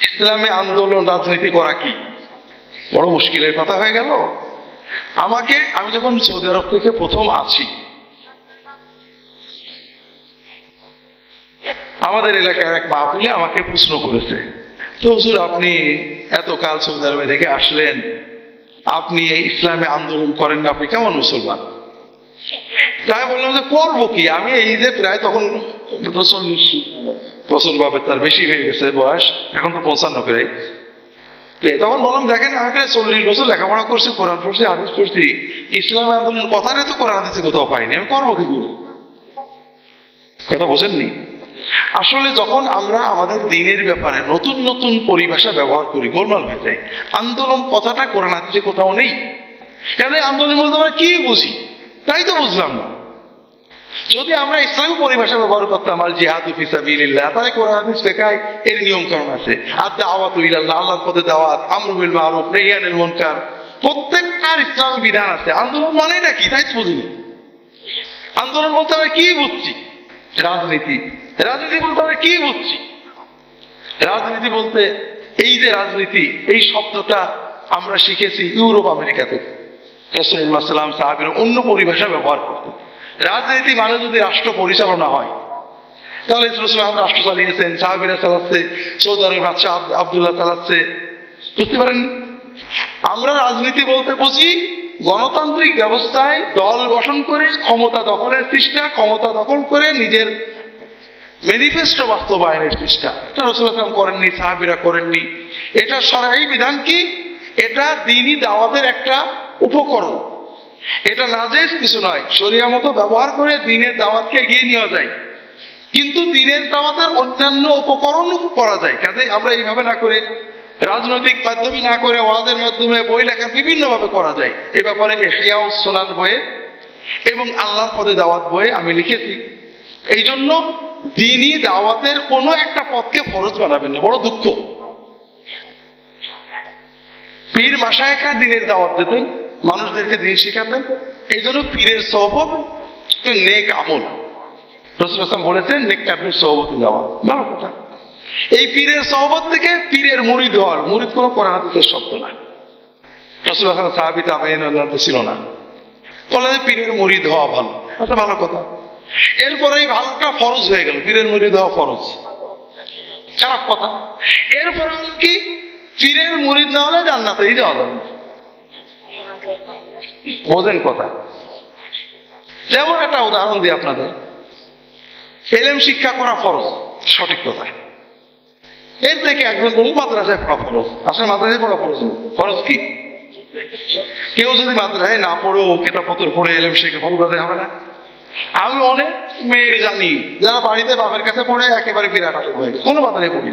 ইসলামে আন্দোলন রাজনীতি করা কি বড় মুশকিলের কথা হয়ে গেল? আমি যখন সৌদি আরব থেকে প্রথম আছি, আমাদের এলাকার এক মাহফিলে আমাকে প্রশ্ন করেছে, তো হুজুর আপনি এত কাল সৌদি আরবে থেকে আসলেন, আপনি এই ইসলামে আন্দোলন করেন না, আপনি কেমন মুসলমান? তাই বললাম যে করবো কি, আমি এই যে প্রায় তখন 40 বছর ভাবে তার বেশি হয়ে গেছে বয়স, এখন তো 55 করে। তখন বললাম দেখেন আমাকে 40 বছর লেখাপড়া করছি, কোরআন পড়ছি, হাদিস পড়ছি, ইসলাম আন্দোলন কথাটা তো কোরআন হাদিসে কোথাও পাইনি, আমি করবো কি করে? কথা বোঝেননি? আসলে যখন আমরা আমাদের দিনের ব্যাপারে নতুন নতুন পরিভাষা ব্যবহার করি, গোলমাল হয়ে যায়। আন্দোলন কথাটা কোরআন হাদিসে কোথাও নেই। কেন আন্দোলন বলতে আমরা কি বুঝি তাই তো বুঝলাম না। যদি আমরা ইসলামী পরিভাষা ব্যবহার করতাম, আল জিহাদু ফি সাবিলিল্লাহ, তাহলে কোরআন হাদিস শেখায় এর নিয়ম কানুন আছে। আর দাওয়াতু ইলাল্লাহ, আল্লাহর পথে দাওয়াত, আমরু বিল মারুফ, নাহি আনিল মুনকার, প্রত্যেকটার ইসলামী বিধান আছে। আন্দোলন মানে না কি তাই তো বুঝিনি। আন্দোলন বলতে আমরা কি বুঝছি? রাজনীতি। রাজনীতি বলতে আমরা কি বুঝছি? রাজনীতি বলতে এই যে রাজনীতি, এই শব্দটা আমরা শিখেছি ইউরোপ আমেরিকাতে। রাসূলুল্লাহ সাল্লাল্লাহু আলাইহি ওয়াসাল্লাম সাহাবীরা অন্য পরিভাষা ব্যবহার করতেন। রাজনীতি মানে যদি রাষ্ট্র পরিচালনা হয়, তাহলে রাসূলুল্লাহ রাষ্ট্র চালিয়েছেন, সাহাবীরা চালাচ্ছে, সৌদি আরবের বাদশা আব্দুল্লাহ চালাচ্ছে। বুঝতে পারেন? আমরা রাজনীতি বলতে বুঝি গণতান্ত্রিক ব্যবস্থায় দল গঠন করে ক্ষমতা দখলের চেষ্টা, ক্ষমতা দখল করে নিজের ম্যানিফেস্টো বাস্তবায়নের চেষ্টা। এটা রাসূলুল্লাহ করেননি, সাহাবীরা করেননি। এটা শরঈ বিধান কি? এটা দ্বীনি দাওয়াতের একটা উপকরণ। এটা নাজেজ কিছু নয়, শরিয়া মতো ব্যবহার করে দ্বীনের দাওয়াতকে এগিয়ে নেওয়া যায়। কিন্তু দ্বীনের দাওয়াতের অন্যান্য উপকরণ করা যায়। কাজে আমরা এইভাবে না করে, রাজনৈতিক মাধ্যমে না করে, ওয়াজের মাধ্যমে, বই লেখা বিভিন্ন ভাবে করা যায়। এ ব্যাপারে ইহইয়াউস সুনান বইয়ে এবং আল্লাহর পথে দাওয়াত বইয়ে আমি লিখেছি। এই জন্য দ্বীনি দাওয়াতের কোনো একটা পথকে ফরজ বানাবেন না, বড় দুঃখ। পীর মাশায়েখরা দ্বীনের দাওয়াত দিতেন, মানুষদেরকে দিন শিখাতেন। এই জন্য পীরের সহবত নেক আমল। রাসূলুল্লাহ বলেছেন নেক কাজের সহবত দেওয়া, ভালো কথা। এই পীরের সহবত থেকে পীরের মুরিদ হওয়ার, মুরিদ কোনো কোরআন হাদিসের শব্দ না। রাসূলুল্লাহ সাহাবী তাবেঈন ছিল না, বলে পীরের মুরিদ হওয়া ভালো, আচ্ছা ভালো কথা। এরপরে এই ভালোটা ফরজ হয়ে গেল, পীরের মুরিদ হওয়া ফরজ, খারাপ কথা। এরপরে কি পীরের মুরিদ না হলে জান্নাতেই যাওয়া যাবে। বোঝেন কথা? যেমন একটা উদাহরণ দিই আপনাদের, ইলম শিক্ষা করা ফরজ, সঠিক কথা। এর থেকে একজন মাদ্রাসায় পড়া ফরজ। আসলে মাদ্রাসায় পড়া ফরজ, ফরজ কি? কেউ যদি মাদ্রাসায় না পড়েও কিতাবপত্র পড়ে ইলম শিখে ফরজ আদায় হবে না? আমি অনেক মেয়ে জানি যারা বাড়িতে বাপের কাছে পড়ে একেবারে বিরাট হয়ে গেছে, কোনো মাদ্রাসায় পড়ি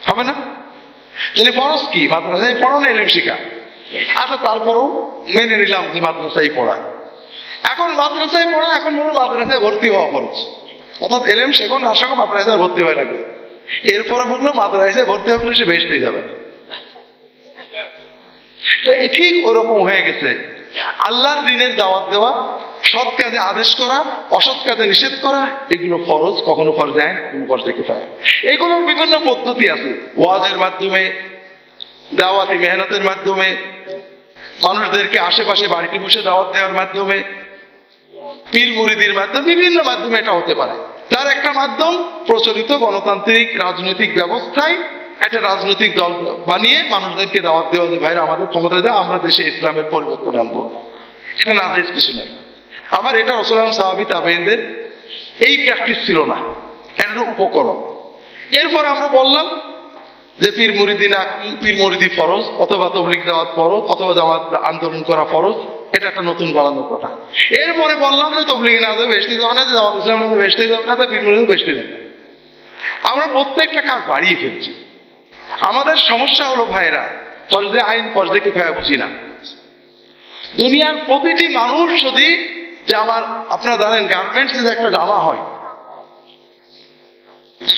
হবে না। তাহলে ফরজ কি? মাদ্রাসায় পড়ো না ইলম শিখা। আচ্ছা তারপরও মেনে নিলাম যে মাদ্রাসায় পড়া। এখন মাদ্রাসায় পড়া, এখন বলুন মাদ্রাসায় ভর্তি হওয়া খরচ, অর্থাৎ এলেম শেখো না শেখো মাদ্রাসায় ভর্তি হয়ে লাগবে। এরপরে বললো মাদ্রাসায় ভর্তি হলে সে বেহেশতে যাবে। ঠিক ওরকম হয়ে গেছে। আল্লাহর দ্বীনের দাওয়াত দেওয়া, সৎ কাজে আদেশ করা, অসৎ কাজে নিষেধ করা, এগুলো ফরজ। কখনো ফরজ যায়, কখনো ফরজ দেখে থাকে। এগুলো বিভিন্ন পদ্ধতি আছে, ওয়াজের মাধ্যমে, দাওয়াতি মেহনতের মাধ্যমে, মানুষদেরকে আশেপাশে বাড়িতে বসে দাওয়াত দেওয়ার মাধ্যমে, পীর মুরিদির মাধ্যমে, বিভিন্ন মাধ্যমে এটা হতে পারে। তার একটা মাধ্যম প্রচলিত গণতান্ত্রিক রাজনৈতিক ব্যবস্থায় একটা রাজনৈতিক দল বানিয়ে মানুষদেরকে দাওয়াত দেওয়া, যে ভাইরা আমাদের ক্ষমতা দেয়, আমরা দেশে ইসলামের পরিবর্তন আনবো। এটা নাজায়েজ কিছু নয়। আবার এটা রাসূলুল্লাহ সাহাবী তাবেঈনদের এই প্র্যাকটিস ছিল না, এটা উপকরণ। এরপর আমরা বললাম যে পীর মুরিদি ফরজ, অথবা তাবলীগ দাওয়াত ফরজ, অথবা দাওয়াত আন্দোলন করা ফরজ। এটা একটা নতুন বাড়ানোর কথা। এরপরে বললাম যে তাবলীগ না যাবে বেহেশতে যাবে না, দাওয়াত ইসলাম না বেহেশতে যাবে না, পীর মুরিদি বেহেশতে যাবে। আমরা প্রত্যেকটা কাজ বাড়িয়ে ফেলছি। আমাদের সমস্যা হলো ভাইরা, ফরজে আইন ফরজে কিফায়া বুঝি না। দুনিয়ার প্রতিটি মানুষ যদি, যে আমার আপনারা জানেন গার্মেন্টস যে একটা জামা হয়,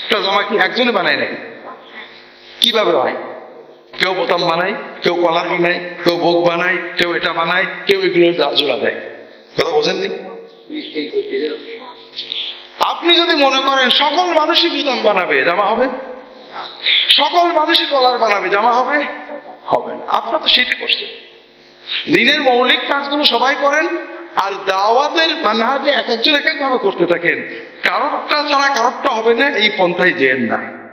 একটা জামা কি একজনে বানায় নাকি? কিভাবে হয়? কেউ বোতাম বানায়, কেউ কলার বানায়, কেউ বুক বানায়, কেউ এটা বানায়, কেউ এগুলো জোড়া দেয়। কথা বোঝেননি? আপনি যদি মনে করেন সকল মানুষই বোতাম বানাবে, জামা হবে? সকল মানুষই কলার বানাবে, জামা হবে? হবে না। আপনারা তো সেটা করছেন। দিনের মৌলিক কাজগুলো সবাই করেন, আর দাওয়াতের মানহাজে এক একজন এক এক ভাবে করতে থাকেন। কারোরটা ছাড়া কারোরটা হবে না, এই পন্থায় যেন না।